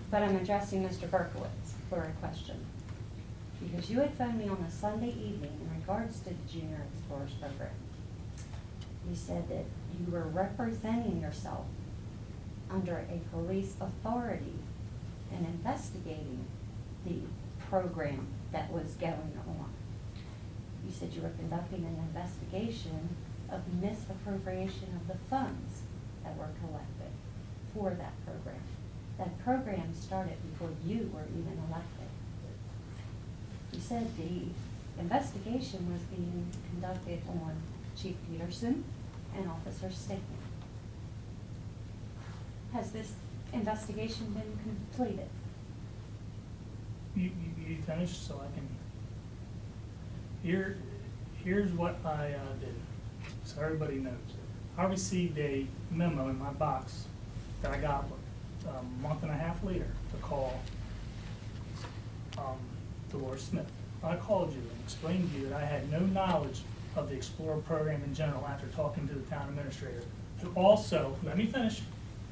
But I'm addressing Mr. Berkowitz for a question. Because you had phoned me on a Sunday evening in regards to the Junior Explorers Program. You said that you were representing yourself under a police authority and investigating the program that was going on. You said you were conducting an investigation of misappropriation of the funds that were collected for that program. That program started before you were even elected. You said the investigation was being conducted on Chief Peterson and Officer Stickman. Has this investigation been completed? You finished, so I can, here's what I did, so everybody knows. I received a memo in my box that I got a month and a half later to call Dolores Smith. I called you and explained to you that I had no knowledge of the Explorer program in general after talking to the town administrator, who also, let me finish,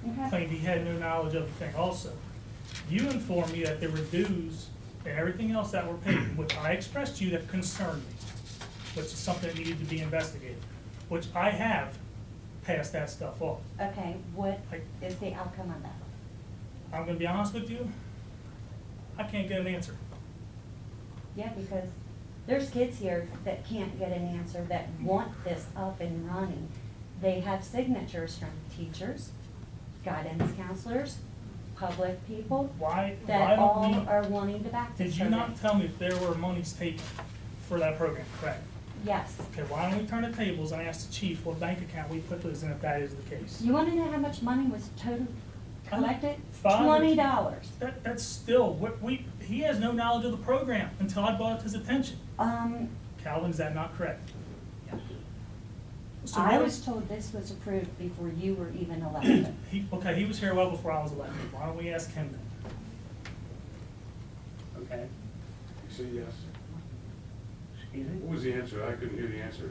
Okay. claimed he had no knowledge of the thing also. You informed me that there were dues and everything else that were paid, which I expressed to you that concerned me, which is something that needed to be investigated, which I have passed that stuff off. Okay, what is the outcome of that? I'm gonna be honest with you, I can't get an answer. Yeah, because there's kids here that can't get an answer, that want this up and running. They have signatures from teachers, guidance counselors, public people, Why that all don't we, are wanting to back this did you program. not tell me if there were monies taken for that program, correct? Yes. Okay, why don't we turn the tables and ask the chief what bank account we put those in if that is the case? You wanna know how much money was total collected? $5 or $20. That's still, he has no knowledge of the program until I brought it to his attention. Calvin, is that not correct? So I what- was told this was approved before you were even elected. Okay, he was here well before I was elected. Why don't we ask him then? Okay, You say yes. excuse me? What was the answer? I couldn't hear the answer.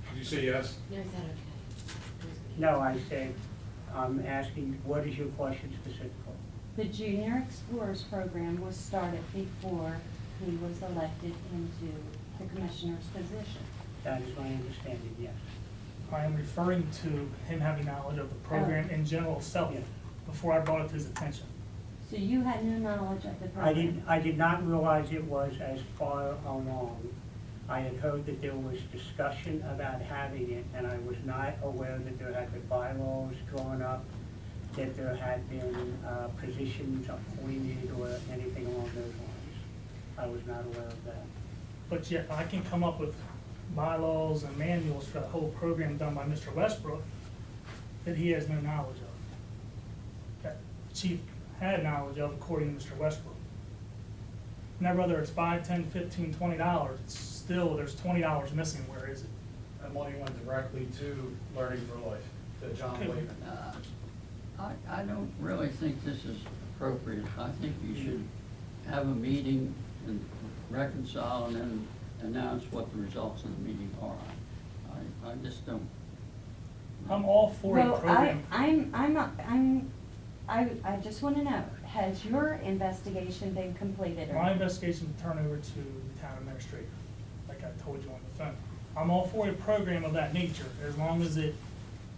Did you say yes? No, is that okay? No, I said, I'm asking, what is your question specifically? The Junior Explorers Program was started before he was elected into the commissioner's position. That is my understanding, yes. I am referring to him having knowledge of the program in general itself Yeah. before I brought it to his attention. So you had no knowledge of the program? I did not realize it was as far along. I had heard that there was discussion about having it, and I was not aware that there had been bylaws drawn up, that there had been positions appointed or anything along those lines. I was not aware of that. But yet I can come up with bylaws and manuals for the whole program done by Mr. Westbrook that he has no knowledge of. That the chief had knowledge of according to Mr. Westbrook. Now whether it's $5, $10, $15, $20, it's still, there's $20 missing. Where is it? That money went directly to Learning for Life, to John Okay. Lehman. I don't really think this is appropriate. I think you should have a meeting and reconcile and then announce what the results of the meeting are. I just don't. I'm all for a Well, program. I just wanna know, has your investigation been completed or My not? investigation will turn over to the town administrator, like I told you on the phone. I'm all for a program of that nature, as long as it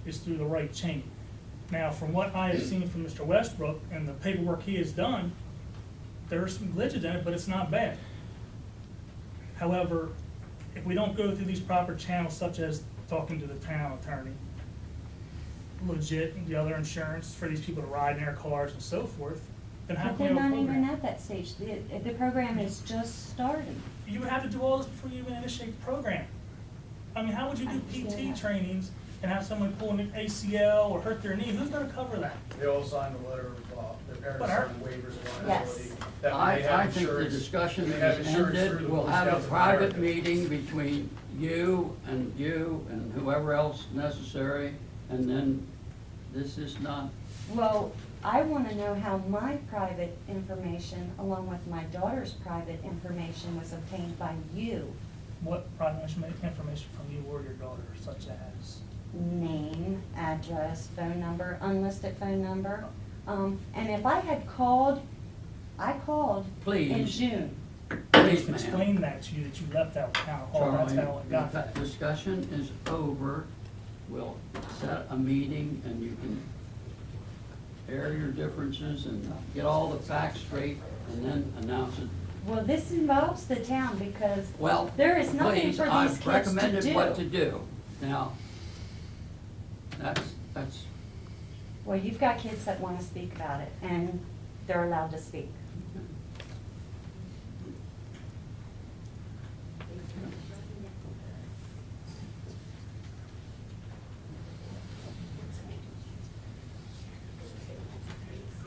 is through the right chain. Now, from what I have seen from Mr. Westbrook and the paperwork he has done, there are some glitches in it, but it's not bad. However, if we don't go through these proper channels, such as talking to the town attorney, legit, the other insurance for these people to ride in their cars and so forth, then how But can we they're have a not even program? at that stage. The program is just starting. You would have to do all this before you even initiate the program. I mean, how would you I do understand PT that. trainings and have someone pull an ACL or hurt their knee? Who's gonna cover that? They all signed a letter of, their parents But our- signed waivers of Yes. liability. That when they have I think the insurance- discussion when they have is insurance through ended. the We'll Boy have a Scouts of private America. meeting between you and whoever else necessary, and then this is not, Well, I want to know how my private information, along with my daughter's private information, was obtained by you. What private information from you or your daughter, such as? Name, address, phone number, unlisted phone number. And if I had called called in Please. June. Please, Just ma'am. explain that to you, that you left out town hall, that's Charlie, how it got there. the discussion is over. We'll set a meeting and you can air your differences and get all the facts straight and then announce it. Well, this involves the town because Well, there is nothing please, for these I've kids to recommended do. what to do. Now, that's, Well, you've got kids that want to speak about it, and they're allowed to speak.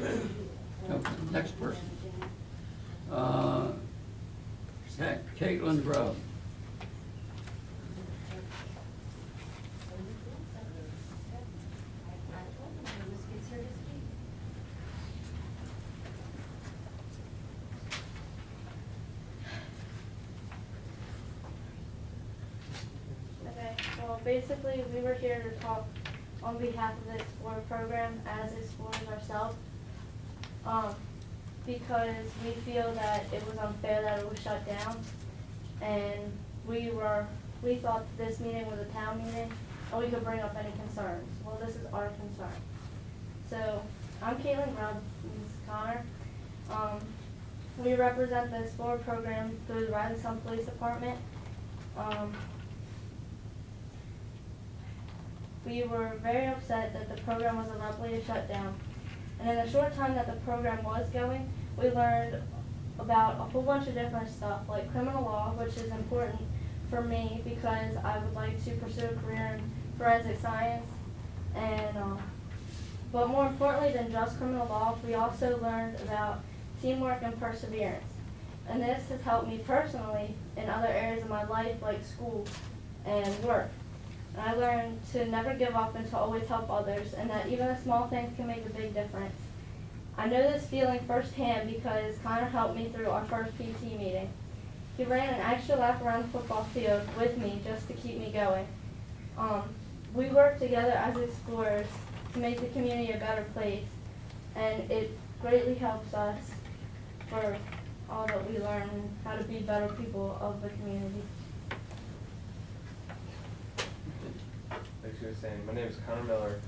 okay, next person. Caitlin Grove. Okay, well, basically, we were here to talk on behalf of the Explorer program as explorers ourselves. Because we feel that it was unfair that it was shut down. And we thought this meeting was a town meeting, and we could bring up any concerns. Well, this is our concern. So, I'm Caitlin Grubb, this is Connor. We represent the Explorer program through the Riley Sun Police Department. We were very upset that the program was abruptly shut down. And in the short time that the program was going, we learned about a whole bunch of different stuff, like criminal law, which is important for me because I would like to pursue a career in forensic science. And, but more importantly than just criminal law, we also learned about teamwork and perseverance. And this has helped me personally in other areas of my life, like school and work. And I learned to never give up and to always help others, and that even the small things can make a big difference. I know this feeling firsthand because Connor helped me through our first PT meeting. He ran an extra lap around the football field with me just to keep me going. We work together as explorers to make the community a better place, and it greatly helps us for all that we learn and how to be better people of the community. Like she was saying, my name is Connor Miller,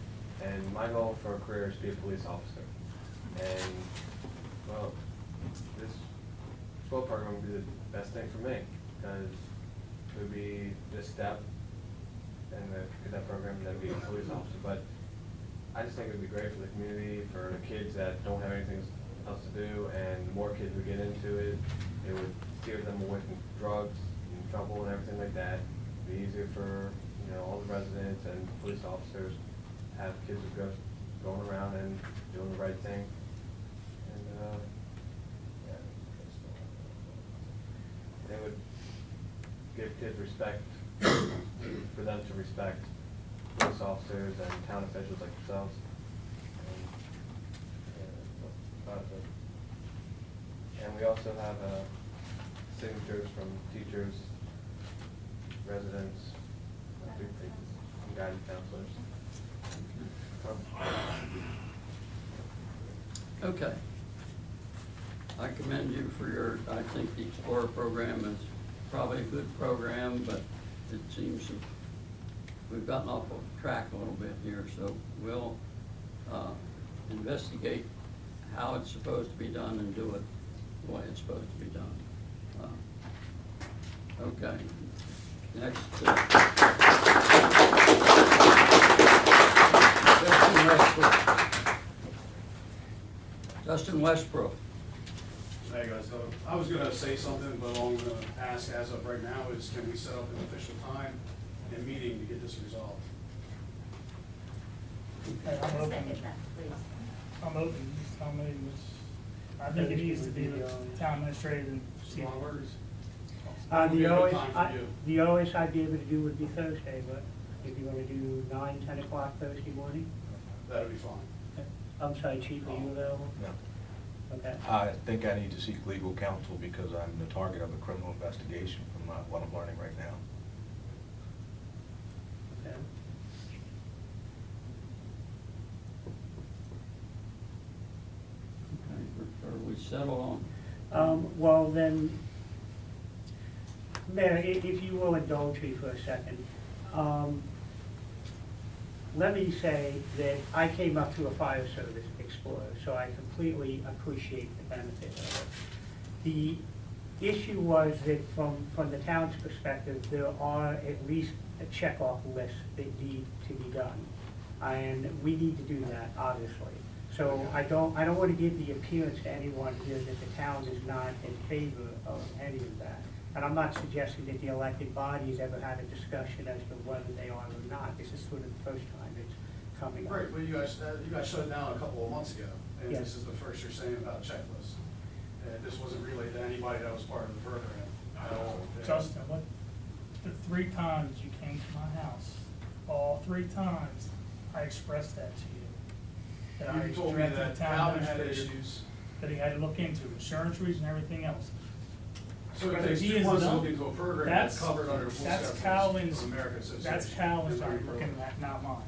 and my goal for a career is to be a police officer. And, well, this school program would be the best thing for me, because it would be this step in the cadet program, and then be a police officer. But I just think it would be great for the community, for the kids that don't have anything else to do, and the more kids would get into it, it would steer them away from drugs and trouble and everything like that. It'd be easier for, you know, all the residents and police officers have kids who go going around and doing the right thing. And yeah, they would give kids respect for them to respect police officers and town officials like yourselves. And, yeah, that's about it. And we also have signatures from teachers, residents, and guidance counselors. Okay. I commend you for your, I think the Explorer program is probably a good program, but it seems that we've gotten off track a little bit here, so we'll investigate how it's supposed to be done and do it the way it's supposed to be done. Okay. Next. Justin Westbrook. Hey guys, I was gonna say something, but all I'm gonna ask as of right now is can we set up an official time and meeting to get this resolved? Hey, I'm Second open, that, please. I'm open, just tell me I think it needs to be the town administrator and see. Strong words. The Would be a good earliest, time for you. the earliest I'd be able to do would be Thursday, but if you wanna do 9, 10 o'clock Thursday morning? That'd be fine. I'm sorry, Chief, are you available? No. Okay. I think I need to seek legal counsel because I'm the target of a criminal investigation from what I'm learning right now. Okay. Okay, are we settled on Well, then, Mayor, if you will indulge me for a second. Let me say that I came up through a fire service explorer, so I completely appreciate the benefit of it. The issue was that from the town's perspective, there are at least a checkoff list that need to be done. And we need to do that, obviously. So I don't want to give the appearance to anyone here that the town is not in favor of any of that. And I'm not suggesting that the elected bodies ever had a discussion as to whether they are or not. This is sort of the first time it's coming up. Right, but you guys shut it down a couple of months ago, and Yes. this is the first you're saying about checklists. And this wasn't relayed to anybody that was part of the program at all. Justin, what, the 3 times you came to my house, all 3 times, I expressed that to you. That I You told me directed that the town Calvin had administrator issues. that he had to look into, insurance reasons and everything else. So it Because takes he 2 is months to done. look into a program That's- that's covered under Boy that's Scouts Calvin's- of America Association. That's Calvin's and I'm looking program. at, not mine.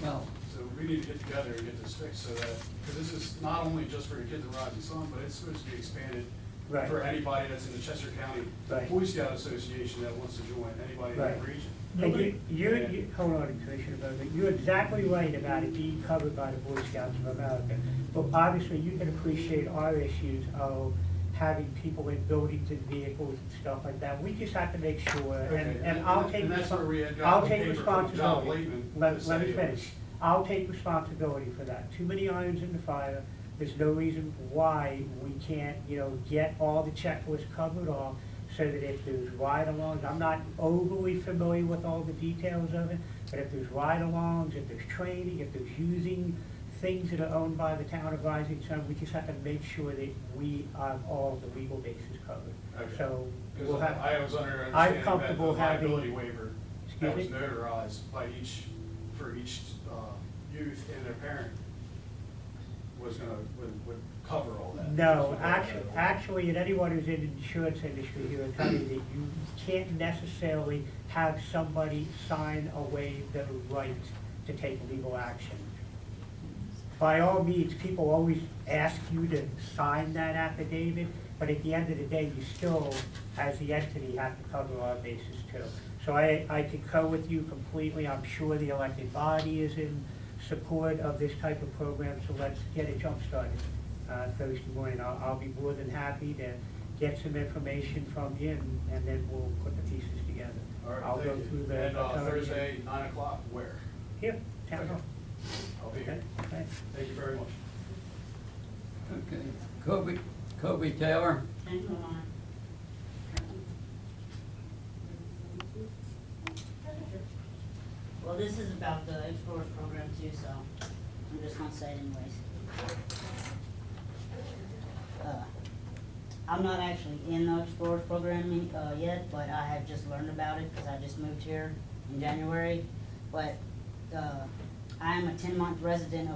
Well, So we need to get together and get this fixed so that, because this is not only just for the kids of Rising Sun, but it's supposed to be expanded Right. for anybody that's in the Chester County Right. Boy Scout Association that wants to join, anybody in that Right. region. And you, hold on, Commissioner Bowman, you're exactly right about it being covered by the Boy Scouts of America. But obviously, you can appreciate our issues of having people in buildings and vehicles and stuff like that. We just have to make sure, Okay, and I'll take, and that's where we had I'll gotten take paper from John responsibility. Blakeman to Let me say it finish. was- I'll take responsibility for that. Too many irons in the fire. There's no reason why we can't, get all the checklists covered off so that if there's ride-alongs, I'm not overly familiar with all the details of it, but if there's ride-alongs, if there's training, if there's using things that are owned by the town of Rising Sun, we just have to make sure that we have all the legal bases covered. Okay. So we'll Because have. I was under I'm understanding that the comfortable having. liability waiver that was Excuse me? notarized by for each youth and their parent would cover all that. No, actually, and anyone who's in the insurance industry here will tell you that you can't necessarily have somebody sign away their right to take legal action. By all means, people always ask you to sign that affidavit, but at the end of the day, you still, as the entity, have to cover our bases too. So I concur with you completely. I'm sure the elected body is in support of this type of program, so let's get it jump-started Thursday morning. I'll be more than happy to get some information from you, and then we'll put the pieces together. All right, I'll go thank through you. the. And Thursday, 9 o'clock, where? Here, town hall. I'll be Okay, here. thanks. Thank you very much. okay. Kobe Taylor? Hang on. Well, this is about the Explorers program too, so I'm just gonna say it anyways. I'm not actually in the Explorers program yet, but I have just learned about it because I just moved here in January. But I am a 10-month resident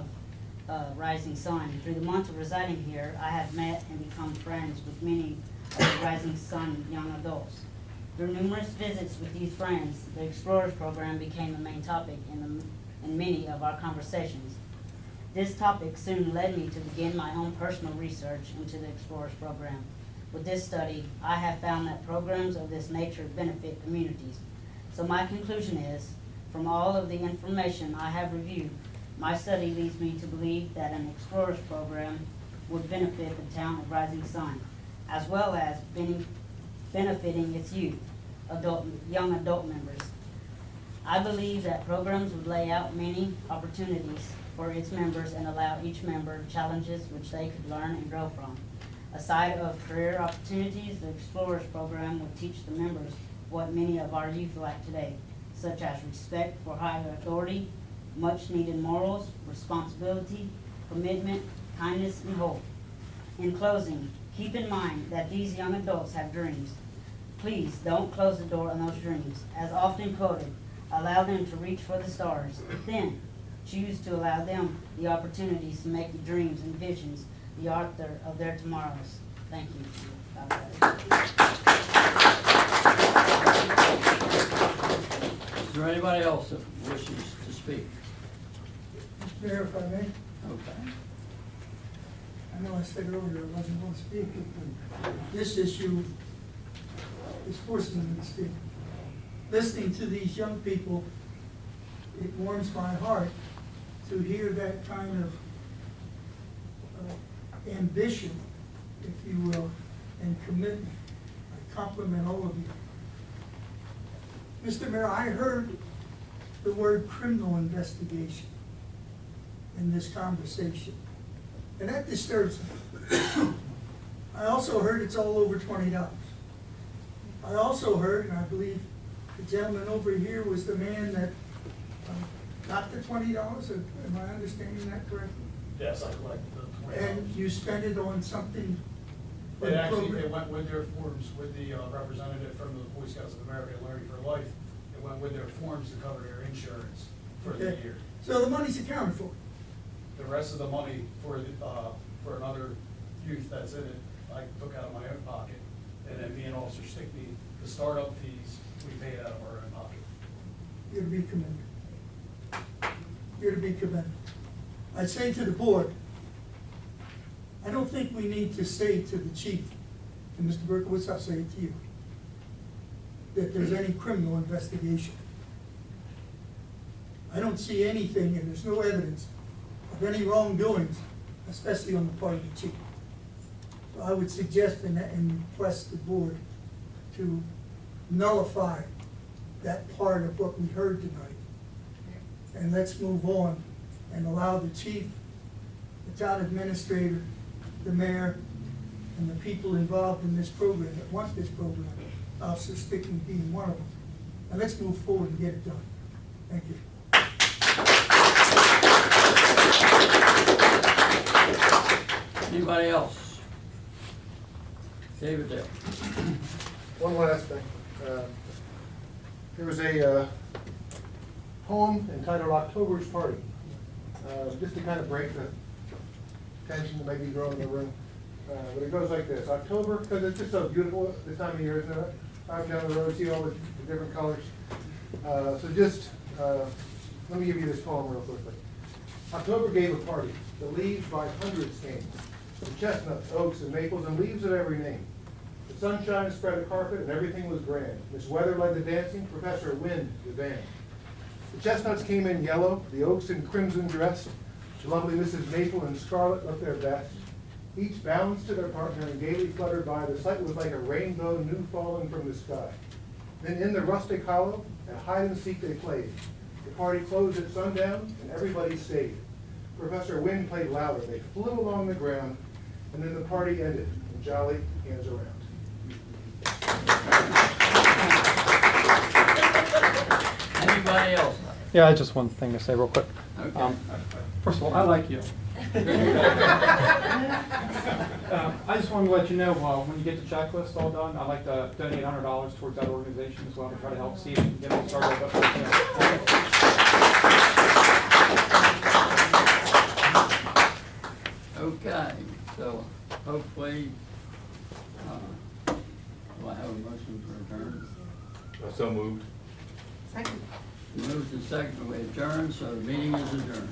of Rising Sun. Through the months of residing here, I have met and become friends with many of the Rising Sun young adults. Through numerous visits with youth friends, the Explorers program became a main topic in many of our conversations. This topic soon led me to begin my own personal research into the Explorers program. With this study, I have found that programs of this nature benefit communities. So my conclusion is, from all of the information I have reviewed, my study leads me to believe that an Explorers program would benefit the town of Rising Sun, as well as benefiting its youth, young adult members. I believe that programs would lay out many opportunities for its members and allow each member challenges which they could learn and grow from. Aside of career opportunities, the Explorers program would teach the members what many of our youth lack today, such as respect for higher authority, much needed morals, responsibility, commitment, kindness, and hope. In closing, keep in mind that these young adults have dreams. Please don't close the door on those dreams. As often quoted, allow them to reach for the stars. Then, choose to allow them the opportunities to make the dreams and visions the author of their tomorrows. Thank you. God bless. Is there anybody else that wishes to speak? Mr. Mayor, if I may, Okay. I know I said earlier I wasn't going to speak, but this issue is forcing me to speak. Listening to these young people, it warms my heart to hear that kind of ambition, if you will, and commitment. I compliment all of you. Mr. Mayor, I heard the word criminal investigation in this conversation, and that disturbs me. I also heard it's all over $20. I also heard, and I believe the gentleman over here was the man that got the $20, am I understanding that correctly? Yes, I collected the $20. And you spent it on something? for It the actually, program? it went with their forms, with the representative from the Boy Scouts of America, Learning for Life. It went with their forms to cover their insurance for the Okay. year. So the money's accounted for? The rest of the money for another youth that's in it, I took out of my own pocket. And then me and Officer Stickney, the startup fees, we paid out of our own pocket. You're to be commended. You're to be commended. I say to the board, I don't think we need to say to the chief, and Mr. Berkowitz, I'll say it to you, that there's any criminal investigation. I don't see anything, and there's no evidence of any wrongdoings, especially on the part of the chief. So I would suggest and request the board to nullify that part of what we heard tonight. And let's move on and allow the chief, the town administrator, the mayor, and the people involved in this program that want this program, Officer Stickney being one of them. And let's move forward and get it done. Thank you. Anybody else? David Dale. One last thing. There was a poem entitled October's Party, just to kind of break the tension that may be growing in the room. But it goes like this: October, because it's just so beautiful this time of year, isn't it? Drive down the road, see all the different colors. So just, let me give you this poem real quickly. October gave a party. The leaves by hundreds came. The chestnuts, oaks, and maples, and leaves of every name. The sunshine spread a carpet, and everything was grand. Miss Weather led the dancing, Professor Wind the band. The chestnuts came in yellow, the oaks in crimson dress. The lovely Mrs. Maple and Scarlet looked their best. Each balanced to their partner and gaily fluttered by. The sight was like a rainbow new fallen from the sky. Then in the rustic hollow, at hide and seek they played. The party closed at sundown, and everybody stayed. Professor Wind played louder. They flew along the ground, and then the party ended, and jolly hands around. Anybody else? Yeah, just one thing to say real quick. Okay. First of all, I like you. I just wanted to let you know, when you get the checklist all done, I'd like to donate $100 towards that organization as well to try to help see if we can get it started up. Okay, so hopefully, do I have a motion to adjourn? So moved. Moved and seconded, we adjourn, so the meeting is adjourned.